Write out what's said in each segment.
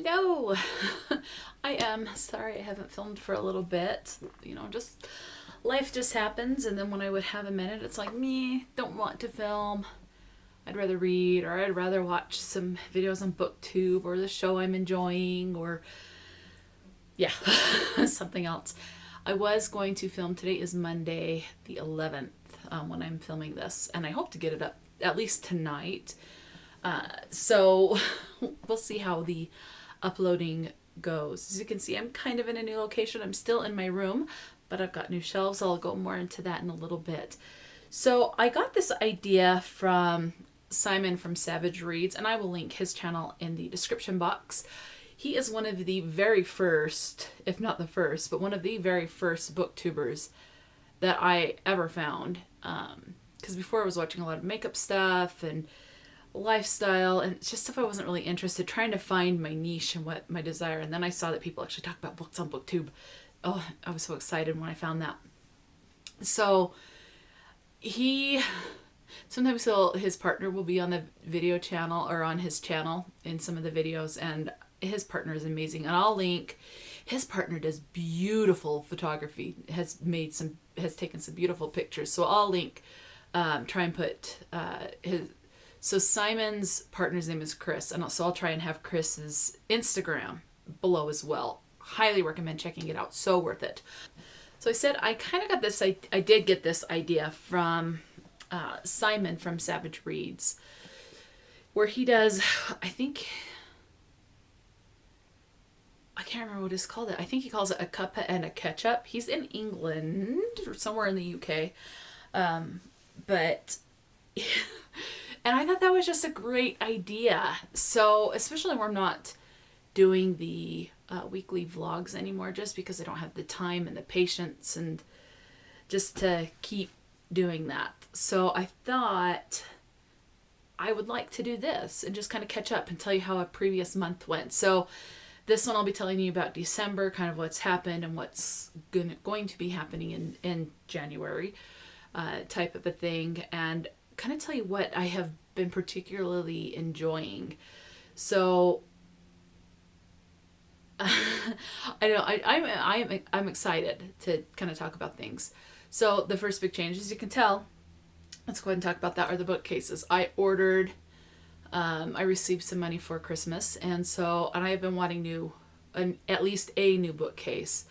Hello. I am sorry I haven't filmed for a little bit. Just life just happens, and then when I would have a minute, it's like, me, don't want to film. I'd rather read, or I'd rather watch some videos on BookTube, or the show I'm enjoying, or yeah, something else. I was going to film. Today is Monday the 11th when I'm filming this, and I hope to get it up at least tonight. So we'll see how the uploading goes. As you can see, I'm kind of in a new location. I'm still in my room, but I've got new shelves. I'll go more into that in a little bit. So I got this idea from Simon from Savage Reads, and I will link his channel in the description box. He is one of the very first, if not the first, but one of the very first booktubers that I ever found. Because before I was watching a lot of makeup stuff and lifestyle and just stuff I wasn't really interested, trying to find my niche and what my desire. And then I saw that people actually talk about books on BookTube. Oh, I was so excited when I found that. So sometimes his partner will be on the video channel or on his channel in some of the videos, and his partner is amazing. And I'll link. His partner does beautiful photography, has taken some beautiful pictures. So I'll link, try and put so Simon's partner's name is Chris, and so I'll try and have Chris's Instagram below as well. Highly recommend checking it out. So worth it. So I said I kind of got this. I did get this idea from Simon from Savage Reads, where he does. I can't remember what it's called. I think he calls it a cuppa and a catchup. He's in England or somewhere in the UK, but. And I thought that was just a great idea. So, especially when I'm not doing the weekly vlogs anymore, just because I don't have the time and the patience and just to keep doing that. So I thought I would like to do this and just kind of catch up and tell you how a previous month went. So this one I'll be telling you about December, kind of what's happened and what's going to be happening in January, type of a thing, and kind of tell you what I have been particularly enjoying. So I'm excited to kind of talk about things. So the first big change, as you can tell, let's go ahead and talk about that, are the bookcases. I received some money for Christmas, and I have been wanting at least a new bookcase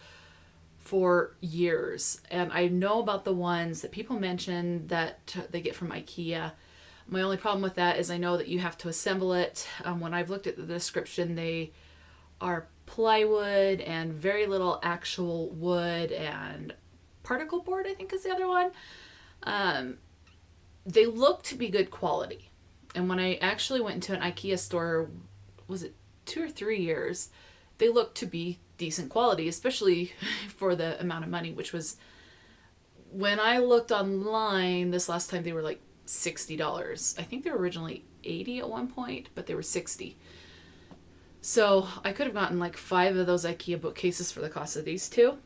for years. And I know about the ones that people mention that they get from IKEA. My only problem with that is I know that you have to assemble it. When I've looked at the description, they are plywood and very little actual wood, and particle board, I think, is the other one. They look to be good quality. And when I actually went into an IKEA store, was it 2 or 3 years, they looked to be decent quality, especially for the amount of money, which was, when I looked online this last time, they were like $60. I think they were originally $80 at one point, but they were $60. So I could have gotten like 5 of those IKEA bookcases for the cost of these 2.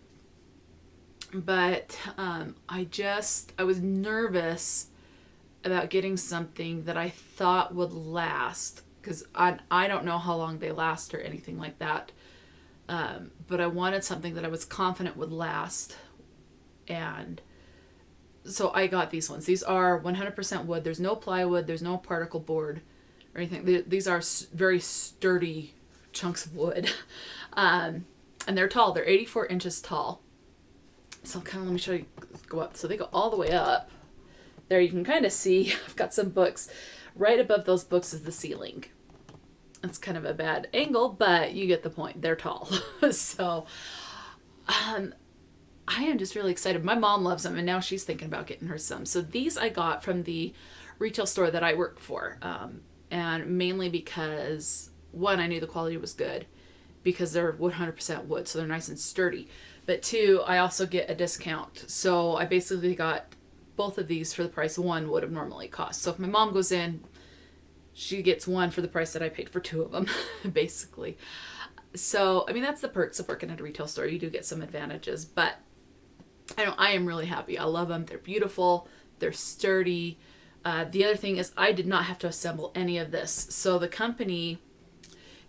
But I was nervous about getting something that I thought would last, because I don't know how long they last or anything like that. But I wanted something that I was confident would last. And so I got these ones. These are 100% wood. There's no plywood. There's no particle board or anything. These are very sturdy chunks of wood. And they're tall. They're 84 inches tall. So let me show you, go up. So they go all the way up. There you can kind of see, I've got some books. Right above those books is the ceiling. It's kind of a bad angle, but you get the point. They're tall. So I am just really excited. My mom loves them, and now she's thinking about getting her some. So these I got from the retail store that I work for, and mainly because, one, I knew the quality was good because they're 100% wood, so they're nice and sturdy. But 2, I also get a discount. So I basically got both of these for the price one would have normally cost. So if my mom goes in, she gets one for the price that I paid for 2 of them, basically. So, I mean, that's the perks of working at a retail store. You do get some advantages, but I am really happy. I love them. They're beautiful. They're sturdy. The other thing is I did not have to assemble any of this. So the company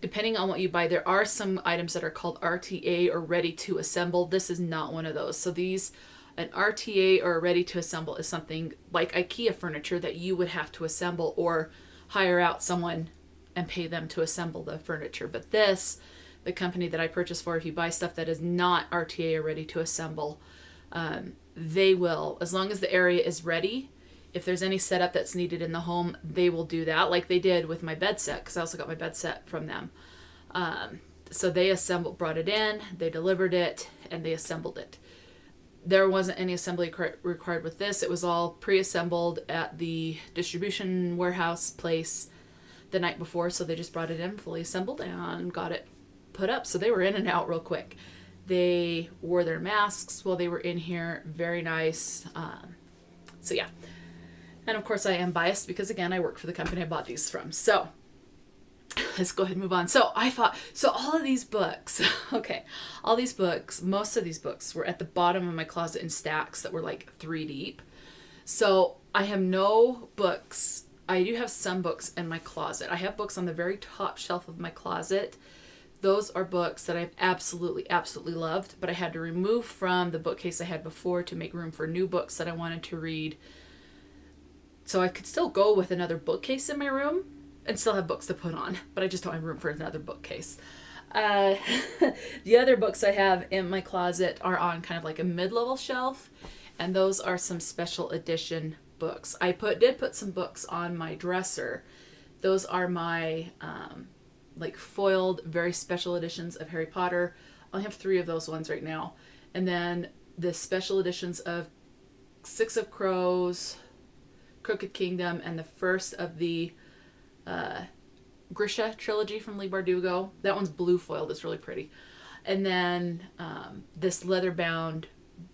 depending on what you buy, there are some items that are called RTA or ready to assemble. This is not one of those. So these, an RTA or ready to assemble is something like IKEA furniture that you would have to assemble or hire out someone and pay them to assemble the furniture. But this, the company that I purchase for, if you buy stuff that is not RTA or ready to assemble, they will, as long as the area is ready, if there's any setup that's needed in the home, they will do that, like they did with my bed set, because I also got my bed set from them. So they brought it in, they delivered it, and they assembled it. There wasn't any assembly required with this. It was all pre-assembled at the distribution warehouse place the night before, so they just brought it in fully assembled and got it put up. So they were in and out real quick. They wore their masks while they were in here. Very nice. So yeah. And of course I am biased because, again, I work for the company I bought these from. So let's go ahead and move on. So I thought, so all of these books, okay, all these books, most of these books were at the bottom of my closet in stacks that were like 3 deep. So I have no books. I do have some books in my closet. I have books on the very top shelf of my closet. Those are books that I've absolutely, absolutely loved, but I had to remove from the bookcase I had before to make room for new books that I wanted to read. So I could still go with another bookcase in my room and still have books to put on, but I just don't have room for another bookcase. The other books I have in my closet are on kind of like a mid-level shelf, and those are some special edition books. I did put some books on my dresser. Those are my like foiled, very special editions of Harry Potter. I have 3 of those ones right now. And then the special editions of Six of Crows, Crooked Kingdom, and the first of the Grisha trilogy from Leigh Bardugo. That one's blue foiled. It's really pretty. And then this leather-bound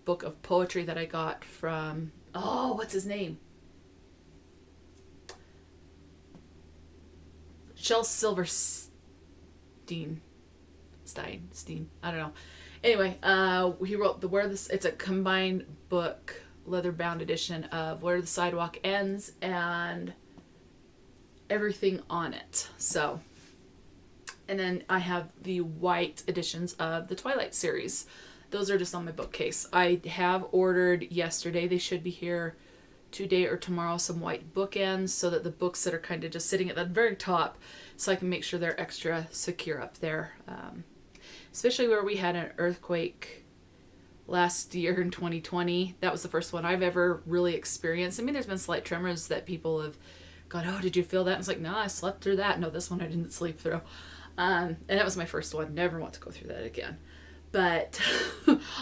book of poetry that I got from, what's his name? Shel Silverstein. I don't know. Anyway, he wrote it's a combined book, leather-bound edition of Where the Sidewalk Ends and everything on it. So, and then I have the white editions of the Twilight series. Those are just on my bookcase. I have ordered yesterday. They should be here today or tomorrow, some white bookends, so that the books that are kind of just sitting at the very top, so I can make sure they're extra secure up there. Especially where we had an earthquake last year in 2020. That was the first one I've ever really experienced. I mean, there's been slight tremors that people have gone, oh, did you feel that? And it's like, no, I slept through that. No, this one I didn't sleep through. And that was my first one. Never want to go through that again. But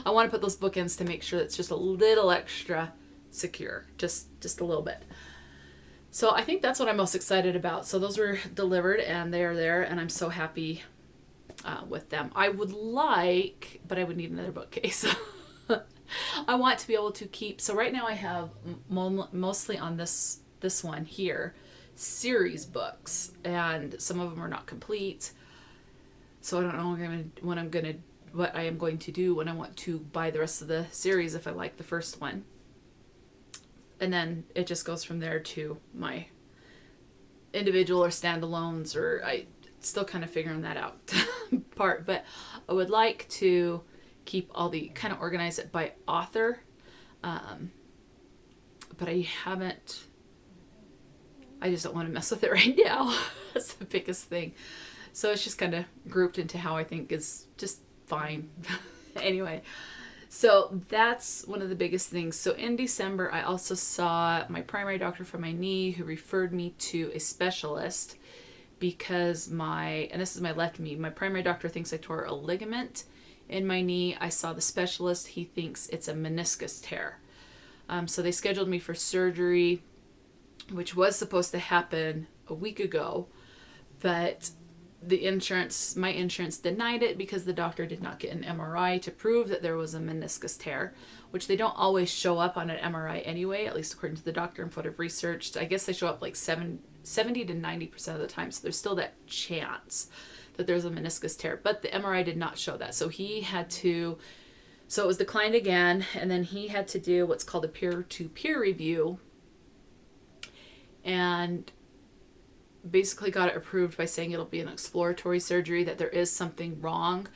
I want to put those bookends to make sure it's just a little extra secure, just a little bit. So I think that's what I'm most excited about. So those were delivered and they are there, and I'm so happy with them. I would like, but I would need another bookcase. I want to be able to keep, so right now I have mostly on this one here, series books, and some of them are not complete. So I don't know what I am going to do when I want to buy the rest of the series if I like the first one. And then it just goes from there to my individual or standalones, or I still kind of figuring that out part. But I would like to keep all the, kind of organize it by author. But I just don't want to mess with it right now. That's the biggest thing. So it's just kind of grouped into how I think is just fine. Anyway, so that's one of the biggest things. So in December, I also saw my primary doctor for my knee, who referred me to a specialist because and this is my left knee, my primary doctor thinks I tore a ligament in my knee. I saw the specialist. He thinks it's a meniscus tear. So they scheduled me for surgery, which was supposed to happen a week ago, but my insurance denied it because the doctor did not get an MRI to prove that there was a meniscus tear, which they don't always show up on an MRI anyway, at least according to the doctor and what I've researched. I guess they show up like 70 to 90% of the time, so there's still that chance that there's a meniscus tear, but the MRI did not show that. So it was declined again, and then he had to do what's called a peer-to-peer review, and basically got it approved by saying it'll be an exploratory surgery, that there is something wrong,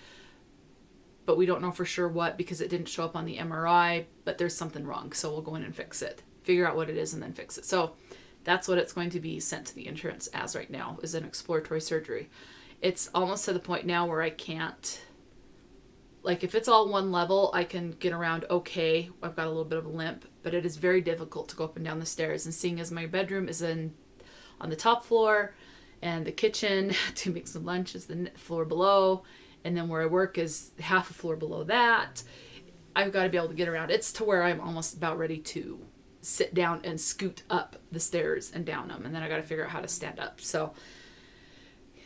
but we don't know for sure what because it didn't show up on the MRI, but there's something wrong. So we'll go in and fix it, figure out what it is, and then fix it. So that's what it's going to be sent to the insurance as right now, is an exploratory surgery. It's almost to the point now where I can't, like if it's all one level, I can get around okay. I've got a little bit of a limp, but it is very difficult to go up and down the stairs. And seeing as my bedroom is on the top floor and the kitchen to make some lunch is the floor below, and then where I work is half a floor below that, I've got to be able to get around. It's to where I'm almost about ready to sit down and scoot up the stairs and down them, and then I got to figure out how to stand up. So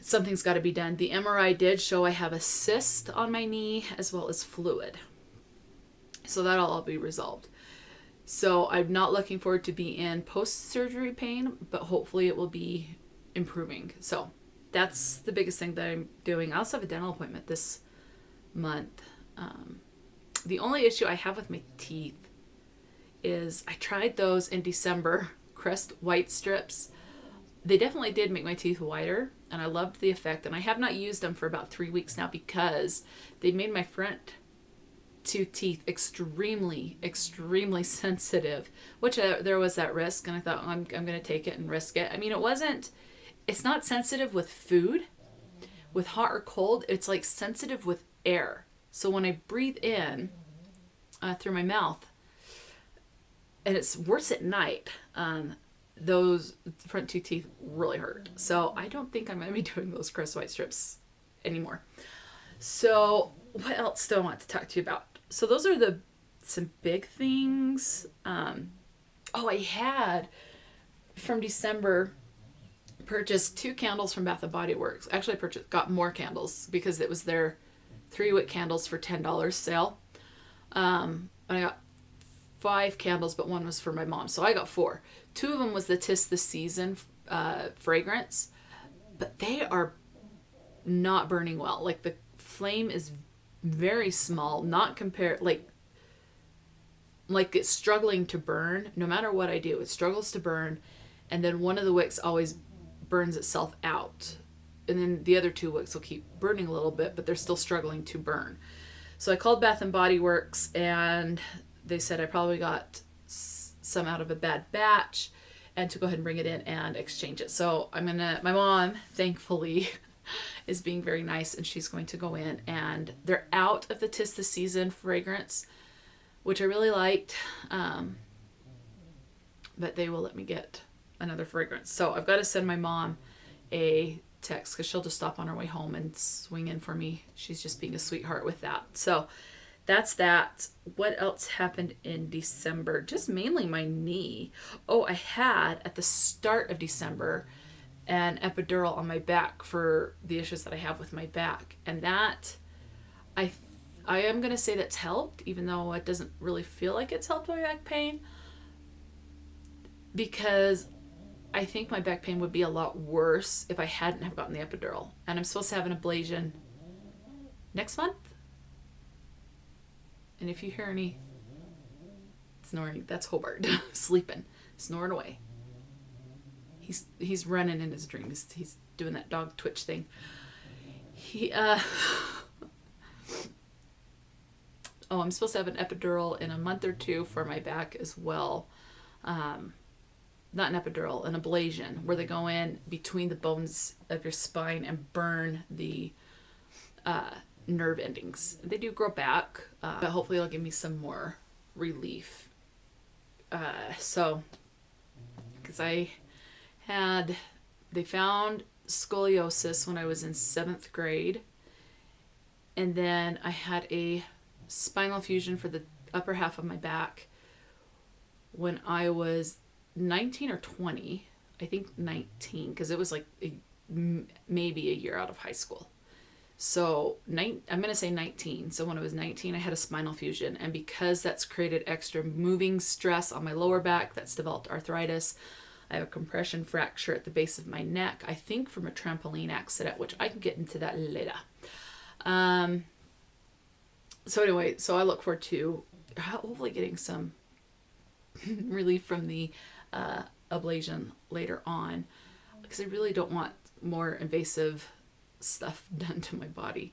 something's got to be done. The MRI did show I have a cyst on my knee as well as fluid, so that'll all be resolved. So I'm not looking forward to be in post-surgery pain, but hopefully it will be improving. So that's the biggest thing that I'm doing. I also have a dental appointment this month. The only issue I have with my teeth is I tried those in December, Crest White Strips. They definitely did make my teeth whiter, and I loved the effect. And I have not used them for about 3 weeks now because they made my front two teeth extremely sensitive, which there was that risk, and I thought, I'm going to take it and risk it. I mean, it's not sensitive with food, with hot or cold. It's like sensitive with air. So when I breathe in through my mouth, and it's worse at night, those front two teeth really hurt. So I don't think I'm going to be doing those Crest White Strips anymore. So what else do I want to talk to you about? So those are some big things. I had from December purchased 2 candles from Bath & Body Works. Actually, got more candles because it was their 3-wick candles for $10 sale. And I got 5 candles, but 1 was for my mom. So I got 4. 2 of them was the 'Tis the Season fragrance, but they are not burning well. Like the flame is very small, not compared, like it's struggling to burn. No matter what I do, it struggles to burn. And then one of the wicks always burns itself out. And then the other 2 wicks will keep burning a little bit, but they're still struggling to burn. So I called Bath & Body Works, and they said I probably got some out of a bad batch and to go ahead and bring it in and exchange it. So my mom, thankfully, is being very nice, and she's going to go in, and they're out of the 'Tis the Season fragrance, which I really liked, but they will let me get another fragrance. So I've got to send my mom a text because she'll just stop on her way home and swing in for me. She's just being a sweetheart with that. So that's that. What else happened in December? Just mainly my knee. Oh, I had at the start of December an epidural on my back for the issues that I have with my back. And that, I am going to say that's helped, even though it doesn't really feel like it's helped my back pain, because I think my back pain would be a lot worse if I hadn't have gotten the epidural. And I'm supposed to have an ablation next month. And if you hear any snoring, that's Hobart sleeping, snoring away. He's running in his dreams. He's doing that dog twitch thing. I'm supposed to have an epidural in a month or 2 for my back as well. Not an epidural, an ablation, where they go in between the bones of your spine and burn the nerve endings. They do grow back, but hopefully it'll give me some more relief. Because they found scoliosis when I was in 7th grade, and then I had a spinal fusion for the upper half of my back when I was 19 or 20. I think 19, because it was like maybe a year out of high school. So I'm going to say 19. So when I was 19, I had a spinal fusion, and because that's created extra moving stress on my lower back, that's developed arthritis. I have a compression fracture at the base of my neck, I think from a trampoline accident, which I can get into that later. So anyway, so I look forward to hopefully getting some relief from the ablation later on. because I really don't want more invasive stuff done to my body.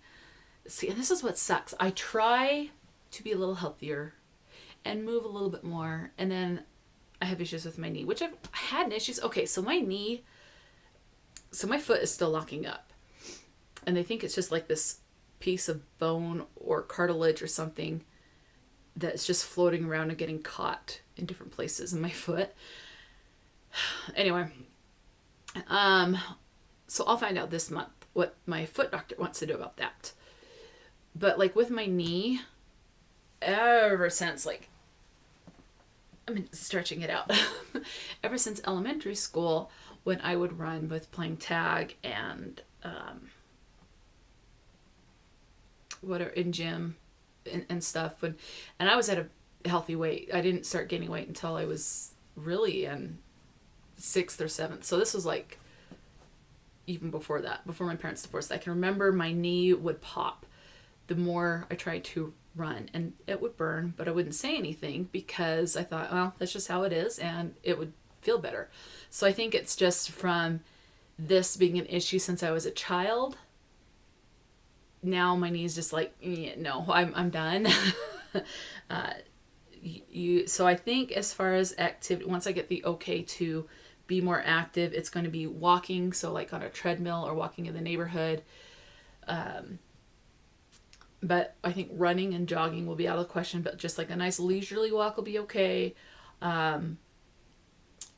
See, and this is what sucks. I try to be a little healthier and move a little bit more, and then I have issues with my knee, which I've had issues. Okay, so my knee, so my foot is still locking up, and they think it's just like this piece of bone or cartilage or something that's just floating around and getting caught in different places in my foot. Anyway, so I'll find out this month what my foot doctor wants to do about that. But like with my knee, ever since like, stretching it out, ever since elementary school, when I would run with playing tag and whatever in gym and stuff, and I was at a healthy weight. I didn't start gaining weight until I was really in 6th or 7th. So this was like even before that, before my parents divorced. I can remember my knee would pop the more I tried to run, and it would burn, but I wouldn't say anything because I thought, well, that's just how it is, and it would feel better. So I think it's just from this being an issue since I was a child. Now my knee's just like, no, I'm done. So I think as far as activity, once I get the okay to be more active, it's going to be walking. So like on a treadmill or walking in the neighborhood. But I think running and jogging will be out of the question, but just like a nice leisurely walk will be okay.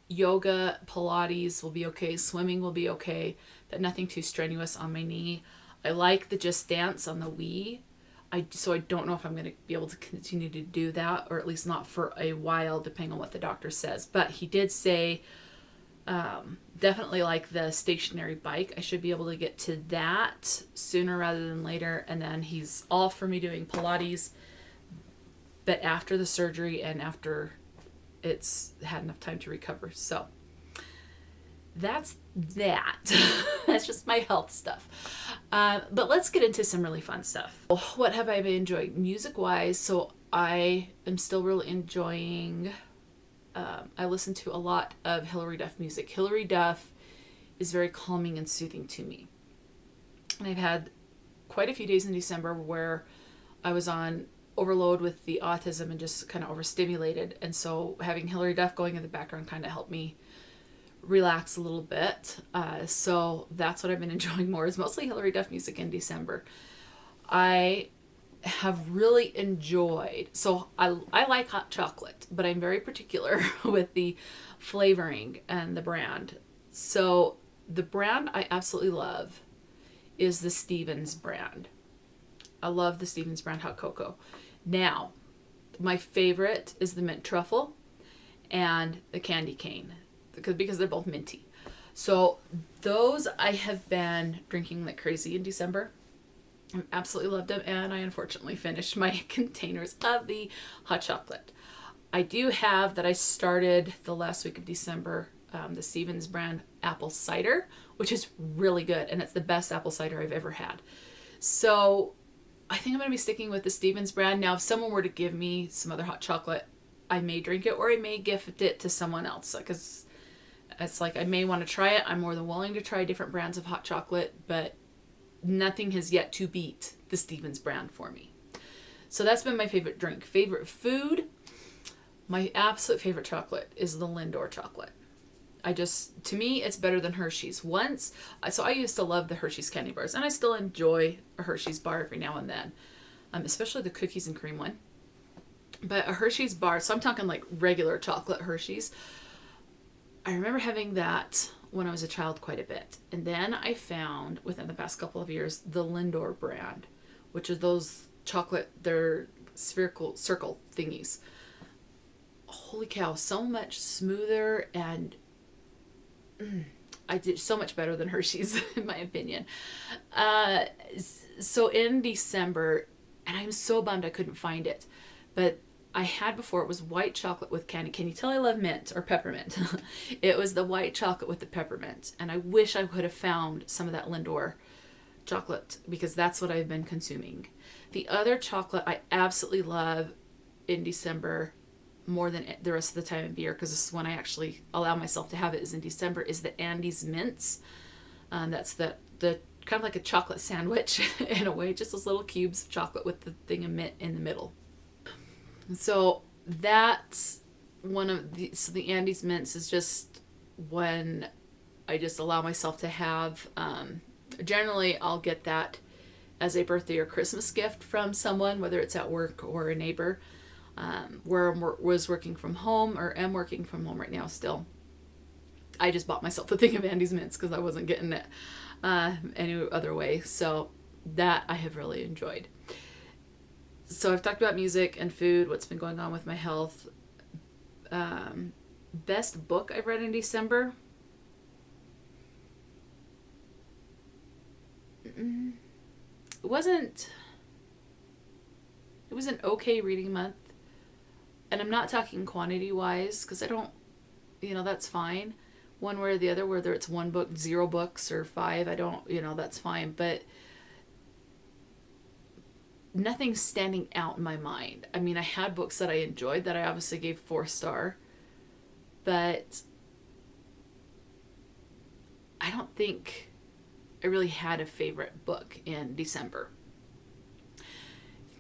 Yoga, Pilates will be okay. Swimming will be okay, but nothing too strenuous on my knee. I like the Just Dance on the Wii. So I don't know if I'm going to be able to continue to do that, or at least not for a while, depending on what the doctor says. But he did say definitely like the stationary bike. I should be able to get to that sooner rather than later. And then he's all for me doing Pilates, but after the surgery and after it's had enough time to recover. So that's that. That's just my health stuff. But let's get into some really fun stuff. What have I been enjoying music-wise? So I am still really enjoying... I listen to a lot of Hilary Duff music. Hilary Duff is very calming and soothing to me. And I've had quite a few days in December where I was on overload with the autism and just kind of overstimulated. And so having Hilary Duff going in the background kind of helped me relax a little bit. So that's what I've been enjoying more, is mostly Hilary Duff music in December. I have really enjoyed, so I like hot chocolate, but I'm very particular with the flavoring and the brand. So the brand I absolutely love is the Stevens brand. I love the Stevens brand hot cocoa. Now, my favorite is the mint truffle and the candy cane, because they're both minty. So those I have been drinking like crazy in December. I absolutely loved them, and I unfortunately finished my containers of the hot chocolate. I do have that I started the last week of December, the Stevens brand apple cider, which is really good, and it's the best apple cider I've ever had. So I think I'm going to be sticking with the Stevens brand. Now, if someone were to give me some other hot chocolate, I may drink it, or I may gift it to someone else, because it's like I may want to try it. I'm more than willing to try different brands of hot chocolate, but nothing has yet to beat the Stevens brand for me. So that's been my favorite drink. Favorite food, my absolute favorite chocolate is the Lindor chocolate. To me, it's better than Hershey's. So I used to love the Hershey's candy bars, and I still enjoy a Hershey's bar every now and then, especially the cookies and cream one. But a Hershey's bar, so I'm talking like regular chocolate Hershey's. I remember having that when I was a child quite a bit. And then I found, within the past couple of years, the Lindor brand, which are those chocolate, they're spherical circle thingies. Holy cow, so much smoother, and I did so much better than Hershey's, in my opinion. So in December, and I'm so bummed I couldn't find it, but I had before, it was white chocolate with candy. Can you tell I love mint or peppermint? It was the white chocolate with the peppermint. And I wish I could have found some of that Lindor chocolate, because that's what I've been consuming. The other chocolate I absolutely love in December, more than the rest of the time of year, because this is when I actually allow myself to have it, is in December, is the Andes Mints. That's the kind of like a chocolate sandwich in a way, just those little cubes of chocolate with the thing of mint in the middle. So that's one of the, so the Andes Mints is just when I just allow myself to have, generally I'll get that as a birthday or Christmas gift from someone, whether it's at work or a neighbor, where I was working from home or am working from home right now still. I just bought myself a thing of Andes Mints because I wasn't getting it any other way. So that I have really enjoyed. So I've talked about music and food, what's been going on with my health. Best book I've read in December. It was an okay reading month. And I'm not talking quantity wise, because I don't, that's fine. One way or the other, whether it's one book, 0 books, or 5, I don't, that's fine. But nothing's standing out in my mind. I mean, I had books that I enjoyed that I obviously gave 4-star, but I don't think I really had a favorite book in December.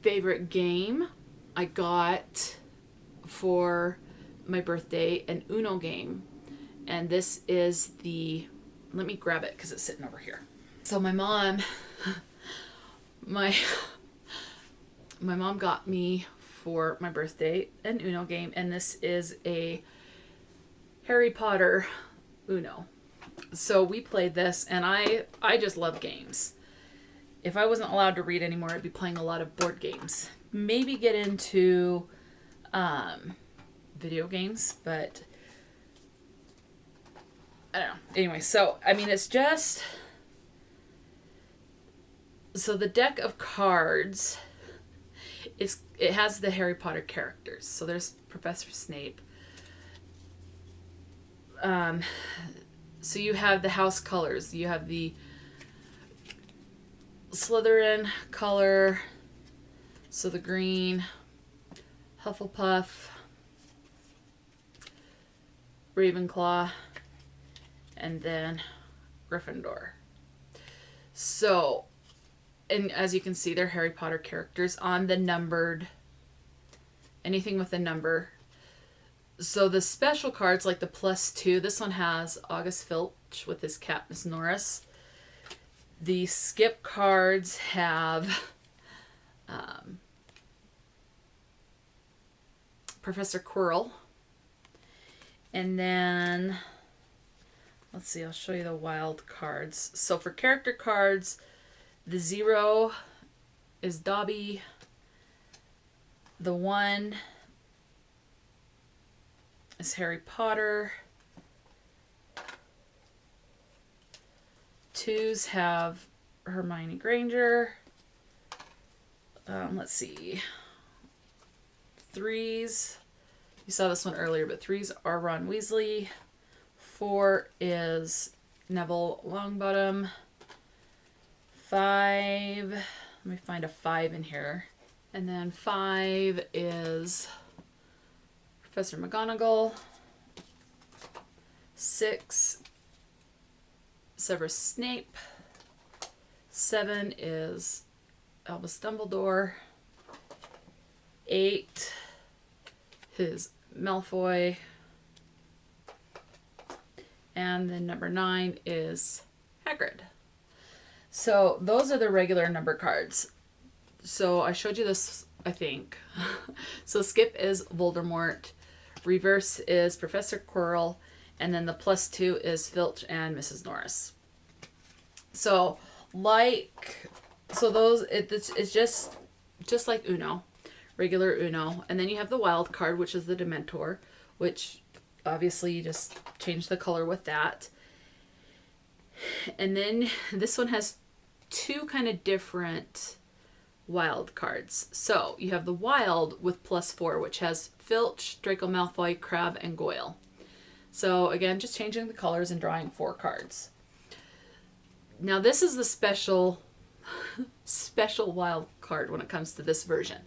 Favorite game, I got for my birthday an Uno game, and this is let me grab it because it's sitting over here. So my mom got me for my birthday an Uno game, and this is a Harry Potter Uno. So we played this, and I just love games. If I wasn't allowed to read anymore, I'd be playing a lot of board games. Maybe get into video games, but I don't know. Anyway, so, I mean, it's just... So the deck of cards, it has the Harry Potter characters. So there's Professor Snape. So you have the house colors. You have the Slytherin color, so the green, Hufflepuff, Ravenclaw, and then Gryffindor. So, and as you can see, they're Harry Potter characters on the numbered, anything with a number. So the special cards, like the +2, this one has August Filch with his cat, Miss Norris. The skip cards have Professor Quirrell. And then, let's see, I'll show you the wild cards. So for character cards, the 0 is Dobby. The 1 is Harry Potter. 2s have Hermione Granger. Let's see. 3s, you saw this one earlier, but 3s are Ron Weasley. 4 is Neville Longbottom. 5, let me find a 5 in here. And then 5 is Professor McGonagall. 6, Severus Snape. 7 is Albus Dumbledore. 8 is Malfoy. And then number 9 is Hagrid. So those are the regular number cards. So I showed you this, I think. So skip is Voldemort. Reverse is Professor Quirrell. And then the +2 is Filch and Mrs. Norris. So those, it's just like Uno, regular Uno. And then you have the wild card, which is the Dementor, which obviously you just change the color with that. And then this one has 2 kind of different wild cards. So you have the wild with +4, which has Filch, Draco Malfoy, Crabbe, and Goyle. So again, just changing the colors and drawing 4 cards. Now this is the special wild card when it comes to this version.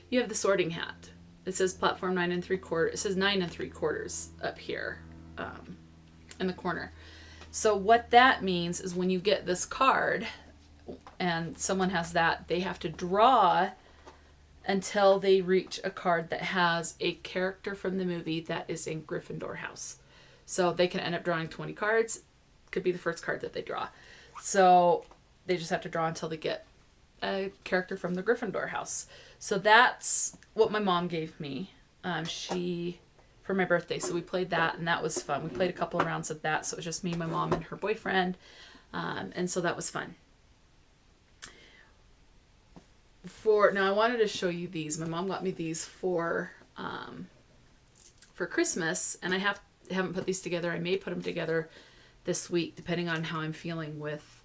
You have the Sorting Hat. It says platform 9 3/4. It says 9 3/4 up here in the corner. So what that means is when you get this card and someone has that, they have to draw until they reach a card that has a character from the movie that is in Gryffindor house. So they can end up drawing 20 cards. Could be the first card that they draw. So they just have to draw until they get a character from the Gryffindor house. So that's what my mom gave me. For my birthday. So we played that, and that was fun. We played a couple of rounds of that. So it was just me, my mom, and her boyfriend. And so that was fun. Now I wanted to show you these. My mom got me these for Christmas, and I haven't put these together. I may put them together this week, depending on how I'm feeling with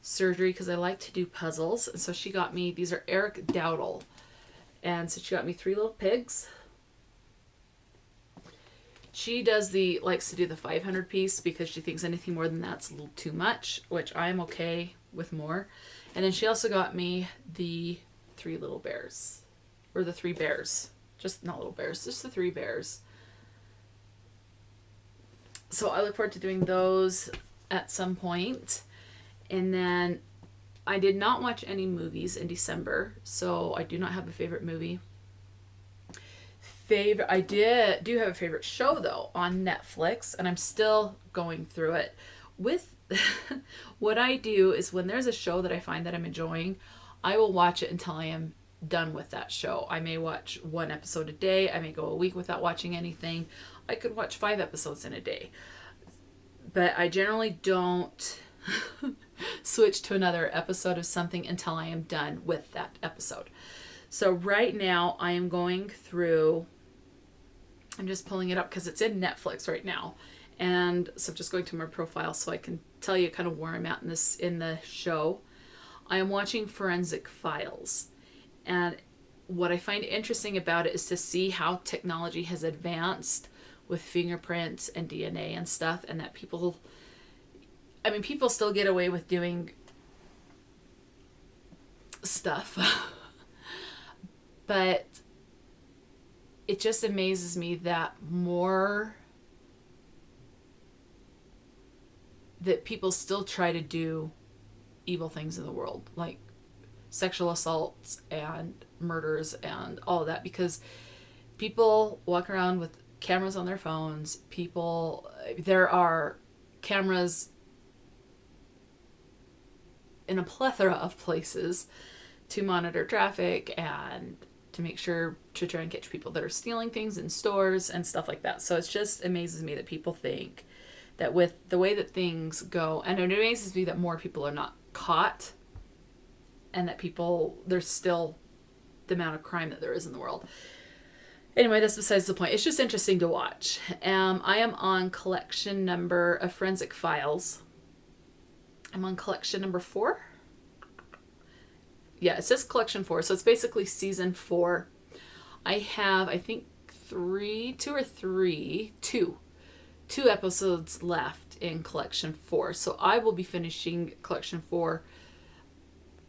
surgery, because I like to do puzzles. And so she got me, these are Eric Dowdle. And so she got me 3 little pigs. She likes to do the 500 piece because she thinks anything more than that's a little too much, which I'm okay with more. And then she also got me the 3 little bears, or the 3 bears. Just not little bears, just the 3 bears. So I look forward to doing those at some point. And then I did not watch any movies in December, so I do not have a favorite movie. I do have a favorite show though on Netflix, and I'm still going through it. With what I do is when there's a show that I find that I'm enjoying, I will watch it until I am done with that show. I may watch 1 episode a day. I may go a week without watching anything. I could watch 5 episodes in a day. But I generally don't switch to another episode of something until I am done with that episode. So right now I am going through, I'm just pulling it up because it's in Netflix right now. And so I'm just going to my profile so I can tell you kind of where I'm at in the show. I am watching Forensic Files. And what I find interesting about it is to see how technology has advanced with fingerprints and DNA and stuff, and that people still get away with doing stuff. But it just amazes me that that people still try to do evil things in the world, like sexual assaults and murders and all of that, because people walk around with cameras on their phones. There are cameras in a plethora of places to monitor traffic and to make sure to try and catch people that are stealing things in stores and stuff like that. So it just amazes me that people think that with the way that things go, and it amazes me that more people are not caught, and that there's still the amount of crime that there is in the world. Anyway, that's besides the point. It's just interesting to watch. I am on collection number of Forensic Files. I'm on collection number 4. Yeah, it says collection 4, so it's basically season 4. I have, I think, 2 episodes left in collection 4. So I will be finishing collection 4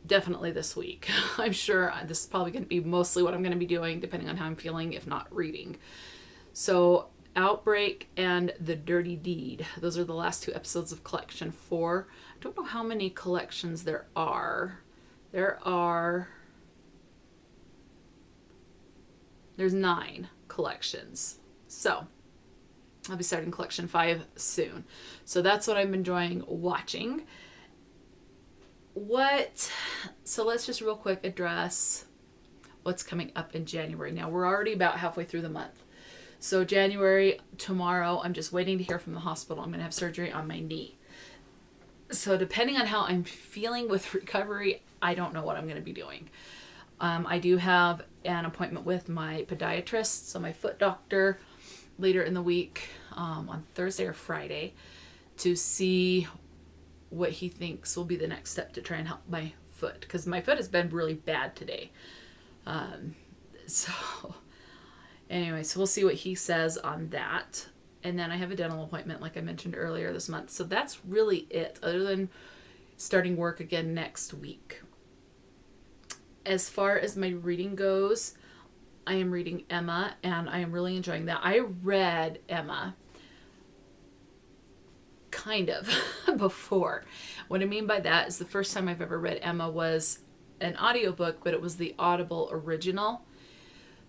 definitely this week. I'm sure this is probably going to be mostly what I'm going to be doing, depending on how I'm feeling, if not reading. So Outbreak and The Dirty Deed. Those are the last 2 episodes of collection 4. I don't know how many collections there are. There's 9 collections. So I'll be starting collection 5 soon. So that's what I'm enjoying watching. So let's just real quick address what's coming up in January. Now we're already about halfway through the month. So January, tomorrow, I'm just waiting to hear from the hospital. I'm going to have surgery on my knee. So depending on how I'm feeling with recovery, I don't know what I'm going to be doing. I do have an appointment with my podiatrist, so my foot doctor, later in the week, on Thursday or Friday, to see what he thinks will be the next step to try and help my foot, because my foot has been really bad today. So anyway, so we'll see what he says on that. And then I have a dental appointment, like I mentioned earlier, this month. So that's really it, other than starting work again next week. As far as my reading goes, I am reading Emma, and I am really enjoying that. I read Emma kind of before. What I mean by that is the first time I've ever read Emma was an audiobook, but it was the Audible original.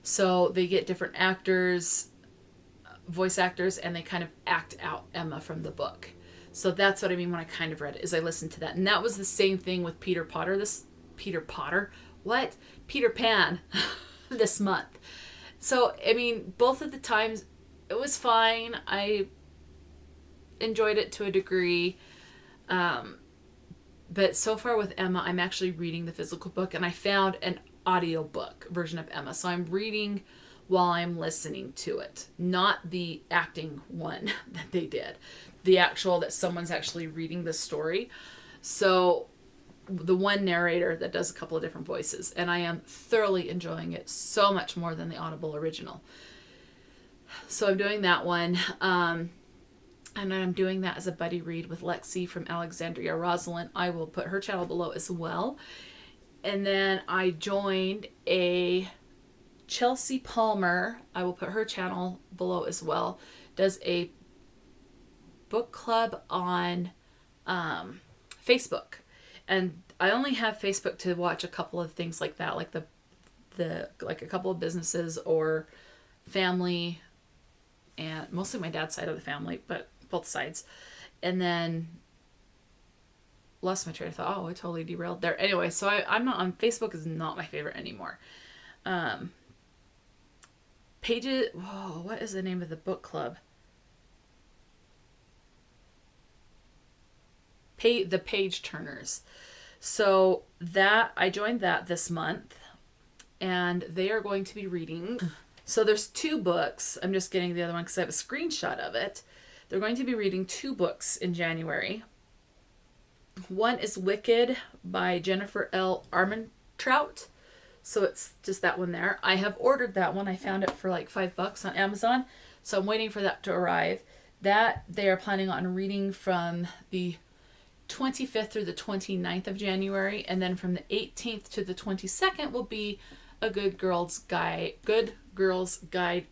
So they get different actors, voice actors, and they kind of act out Emma from the book. So that's what I mean when I kind of read it, is I listened to that. And that was the same thing with Peter Pan this month. So, I mean, both of the times it was fine. I enjoyed it to a degree. But so far with Emma, I'm actually reading the physical book, and I found an audiobook version of Emma. So I'm reading while I'm listening to it, not the acting one that they did, the actual that someone's actually reading the story. So the one narrator that does a couple of different voices, and I am thoroughly enjoying it so much more than the Audible original. So I'm doing that one. And I'm doing that as a buddy read with Lexi from Alexandria Rosalind. I will put her channel below as well. And then I joined a Chelsea Palmer, I will put her channel below as well, does a book club on Facebook. And I only have Facebook to watch a couple of things like that, like like a couple of businesses or family, and mostly my dad's side of the family, but both sides. And then lost my train of thought. Oh, I totally derailed there. Anyway, so I'm not on Facebook, is not my favorite anymore. Pages. Whoa, what is the name of the book club? The Page Turners. So that I joined that this month, and they are going to be reading. So there's 2 books. I'm just getting the other one because I have a screenshot of it. They're going to be reading 2 books in January. One is Wicked by Jennifer L. Armentrout. So it's just that one there. I have ordered that one. I found it for like $5 on Amazon. So I'm waiting for that to arrive. That they are planning on reading from the 25th through the 29th of January. And then from the 18th to the 22nd will be a Good Girl's Guide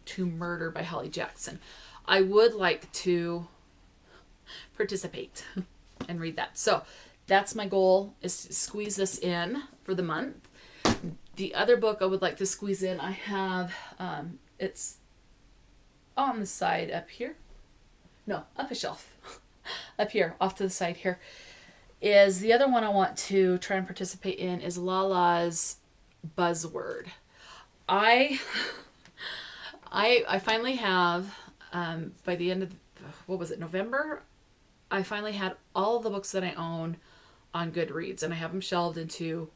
to Murder by Holly Jackson. I would like to participate and read that. So that's my goal, is to squeeze this in for the month. The other book I would like to squeeze in, I have, it's on the side up here. No, up a shelf. Up here, off to the side here, is the other one I want to try and participate in is LaLa's Buzzword. I finally have, by the end of, November? I finally had all the books that I own on Goodreads, and I have them shelved into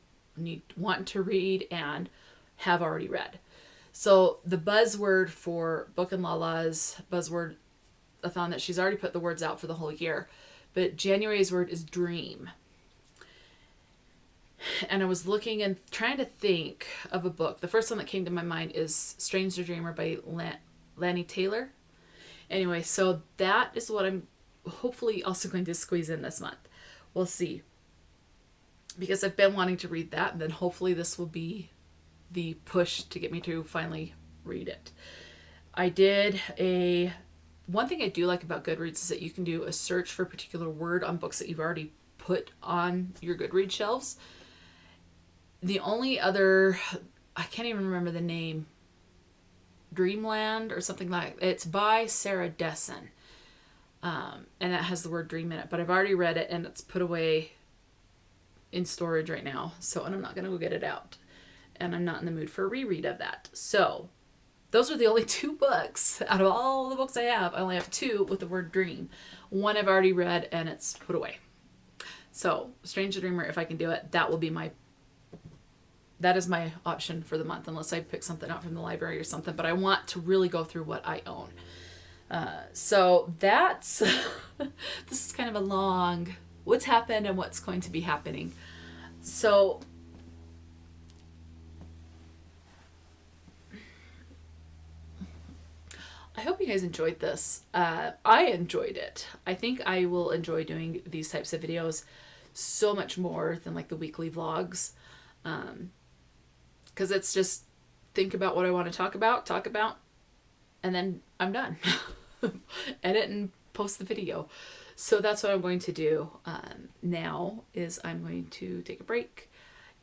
want to read and have already read. So the buzzword for Book and LaLa's Buzzword-a-thon, that she's already put the words out for the whole year, but January's word is dream. And I was looking and trying to think of a book. The first one that came to my mind is Strange the Dreamer by Lanny Taylor. Anyway, so that is what I'm hopefully also going to squeeze in this month. We'll see. Because I've been wanting to read that, and then hopefully this will be the push to get me to finally read it. One thing I do like about Goodreads is that you can do a search for a particular word on books that you've already put on your Goodreads shelves. The only other, I can't even remember the name, Dreamland or something like that. It's by Sarah Dessen. And that has the word dream in it. But I've already read it, and it's put away in storage right now. And I'm not going to go get it out. And I'm not in the mood for a reread of that. So those are the only 2 books out of all the books I have. I only have 2 with the word dream. One I've already read, and it's put away. So Strange the Dreamer, if I can do it, that is my option for the month, unless I pick something out from the library or something. But I want to really go through what I own. So that's, this is kind of a long, what's happened and what's going to be happening. So I hope you guys enjoyed this. I enjoyed it. I think I will enjoy doing these types of videos so much more than like the weekly vlogs. Because it's just, think about what I want to talk about, and then I'm done. Edit and post the video. So that's what I'm going to do now is I'm going to take a break.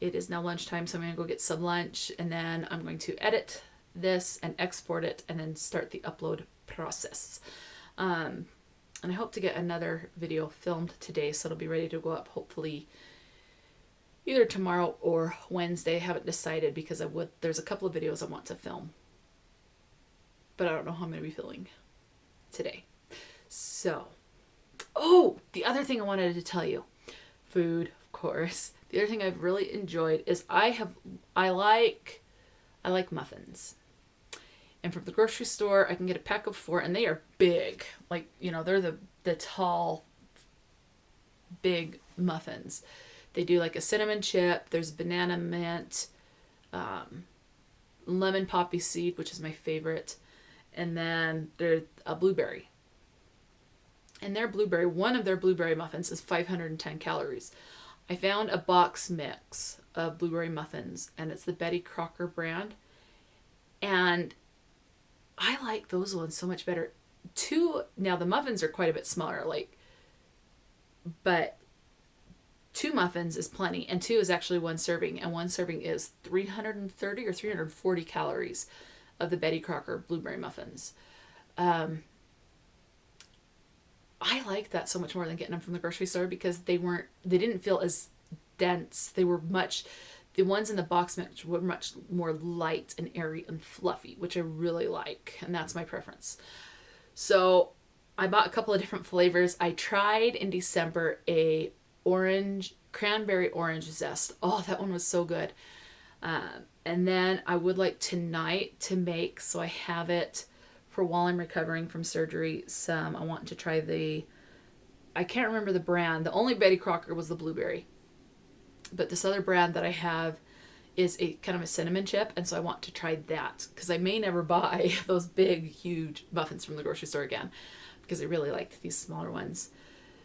It is now lunchtime, so I'm going to go get some lunch, and then I'm going to edit this and export it and then start the upload process. And I hope to get another video filmed today, so it'll be ready to go up hopefully either tomorrow or Wednesday. I haven't decided because there's a couple of videos I want to film, but I don't know how I'm going to be filming today. So, oh, the other thing I wanted to tell you, food, of course. The other thing I've really enjoyed is I like muffins. And from the grocery store, I can get a pack of 4, and they are big. Like, they're the tall, big muffins. They do like a cinnamon chip. There's banana mint, lemon poppy seed, which is my favorite. And then there's a blueberry. And one of their blueberry muffins is 510 calories. I found a box mix of blueberry muffins, and it's the Betty Crocker brand. And I like those ones so much better. Now the muffins are quite a bit smaller, but 2 muffins is plenty, and 2 is actually 1 serving, and 1 serving is 330 or 340 calories of the Betty Crocker blueberry muffins. I like that so much more than getting them from the grocery store because they didn't feel as dense. The ones in the box mix were much more light and airy and fluffy, which I really like, and that's my preference. So I bought a couple of different flavors. I tried in December a cranberry orange zest. Oh, that one was so good. And then I would like tonight to make, so I have it for while I'm recovering from surgery, I want to try I can't remember the brand. The only Betty Crocker was the blueberry. But this other brand that I have is a kind of a cinnamon chip, and so I want to try that because I may never buy those big, huge muffins from the grocery store again because I really liked these smaller ones.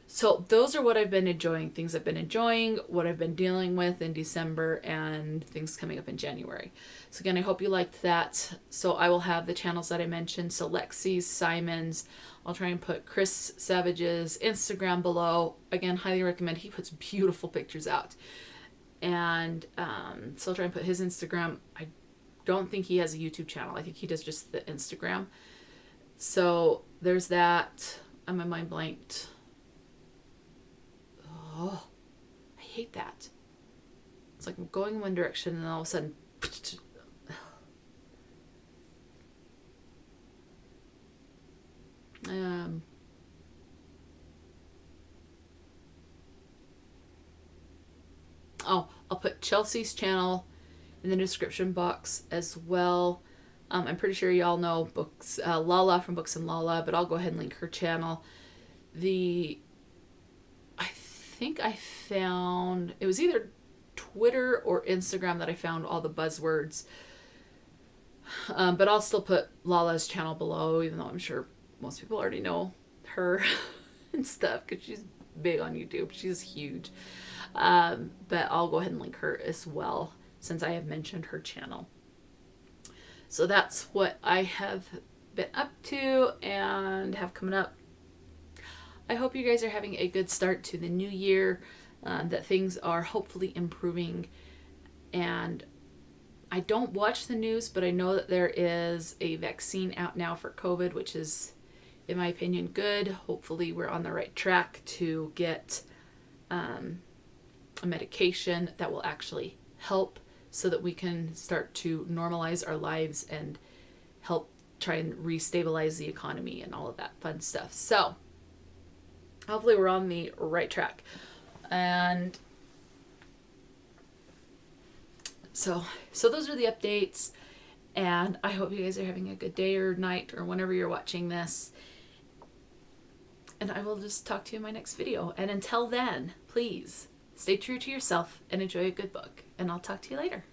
So those are what I've been enjoying, things I've been enjoying, what I've been dealing with in December, and things coming up in January. So again, I hope you liked that. So I will have the channels that I mentioned. So Lexi's, Simon's, I'll try and put Chris Savage's Instagram below. Again, highly recommend. He puts beautiful pictures out. And so I'll try and put his Instagram. I don't think he has a YouTube channel. I think he does just the Instagram. So there's that. My mind blanked. Oh, I hate that. It's like I'm going in one direction and then all of a sudden. I'll put Chelsea's channel in the description box as well. I'm pretty sure y'all know LaLa from Books and LaLa, but I'll go ahead and link her channel. I think I found, it was either Twitter or Instagram that I found all the buzzwords. But I'll still put LaLa's channel below, even though I'm sure most people already know her and stuff because she's big on YouTube. She's huge. But I'll go ahead and link her as well since I have mentioned her channel. So that's what I have been up to and have coming up. I hope you guys are having a good start to the new year, that things are hopefully improving. And I don't watch the news, but I know that there is a vaccine out now for COVID, which is, in my opinion, good. Hopefully we're on the right track to get a medication that will actually help so that we can start to normalize our lives and help try and restabilize the economy and all of that fun stuff. So hopefully we're on the right track. And so those are the updates. And I hope you guys are having a good day or night or whenever you're watching this. And I will just talk to you in my next video. And until then, please stay true to yourself and enjoy a good book. And I'll talk to you later.